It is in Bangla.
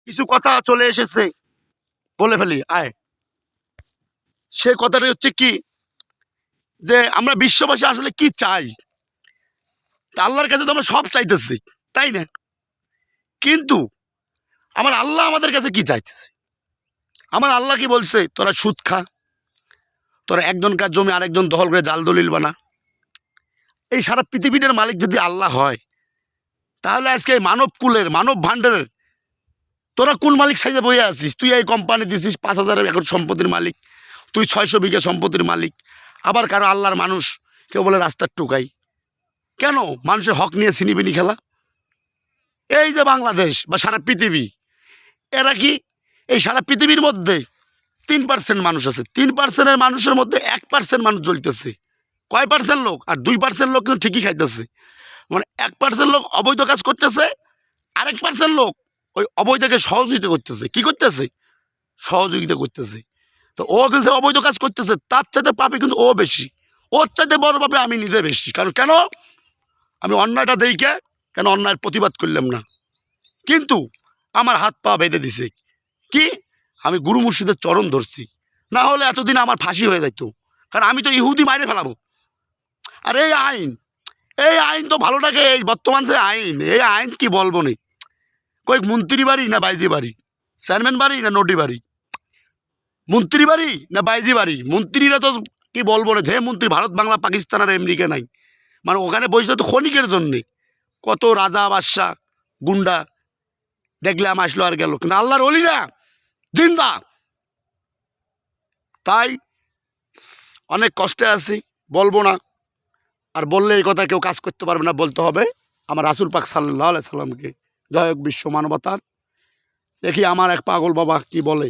কিছু কথা চলে এসেছে, বলে ফেলি আয়। সে কথাটা হচ্ছে কি, যে আমরা বিশ্ববাসী আসলে কি চাই। আল্লাহর কাছে তো আমরা সব চাইতেছি, তাই না? কিন্তু আমার আল্লাহ আমাদের কাছে কি চাইতেছে? আমার আল্লাহ কি বলছে? তোরা সুদ খা, তোরা একজনকার জমি আরেকজন দখল করে জাল দলিল বানা। এই সারা পৃথিবীটার মালিক যদি আল্লাহ হয়, তাহলে আজকে এই মানব কুলের, মানব ভাণ্ডারের তোরা কোন মালিক সাইজে বইয়ে আছিস? তুই এই কোম্পানি দিছিস 5,000 একর সম্পত্তির মালিক, তুই 600 বিঘা সম্পত্তির মালিক। আবার কারো আল্লাহর মানুষ, কেউ বলে রাস্তার টুকাই। কেন মানুষের হক নিয়ে ছিনিবিনি খেলা? এই যে বাংলাদেশ বা সারা পৃথিবী, এরা কি এই সারা পৃথিবীর মধ্যে 3% মানুষ আছে, 3%-এর মানুষের মধ্যে 1% মানুষ জ্বলতেছে। কয় পার্সেন্ট লোক? আর 2% লোক কিন্তু ঠিকই খাইতেছে। মানে 1% লোক অবৈধ কাজ করতেছে, আরেক পার্সেন্ট লোক ওই অবৈধকে সহযোগিতা করতেছে। কি করতেছে? সহযোগিতা করতেছে। তো ও কিন্তু অবৈধ কাজ করতেছে, তার চাইতে পাপে কিন্তু ও বেশি, ওর চাইতে বড় পাপে আমি নিজে বেশি। কারণ কেন? আমি অন্যায়টা দেখে কেন অন্যায়ের প্রতিবাদ করলাম না, কিন্তু আমার হাত পা বেঁধে দিছে কি? আমি গুরু মুর্শিদের চরণ ধরছি, না হলে এতদিন আমার ফাঁসি হয়ে যাইতো। কারণ আমি তো ইহুদি মাইরে ফেলাবো। আর এই আইন তো ভালো লাগে। এই বর্তমান যে আইন, এই আইন কি বলবো নি? কয়েক মন্ত্রী বাড়ি না বাইজি বাড়ি, চেয়ারম্যান বাড়ি না নোটি বাড়ি, মন্ত্রী বাড়ি না বাইজি বাড়ি। মন্ত্রীরা তো কি বলবো না, যে মন্ত্রী ভারত বাংলা পাকিস্তান আর আমেরিকা নাই, মানে ওখানে বসে তো ক্ষণিকের জন্যে কত রাজা বাদশাহ গুন্ডা দেখলাম আসলো আর গেল, কিন্তু আল্লাহর ওলিরা জিন্দা। তাই অনেক কষ্টে আছি, বলবো না। আর বললে এই কথা কেউ কাজ করতে পারবে না, বলতে হবে আমার রাসূল পাক সাল্লাল্লাহু আলাইহি সাল্লামকে। জয় হোক বিশ্ব মানবতার। দেখি আমার এক পাগল বাবা কি বলে।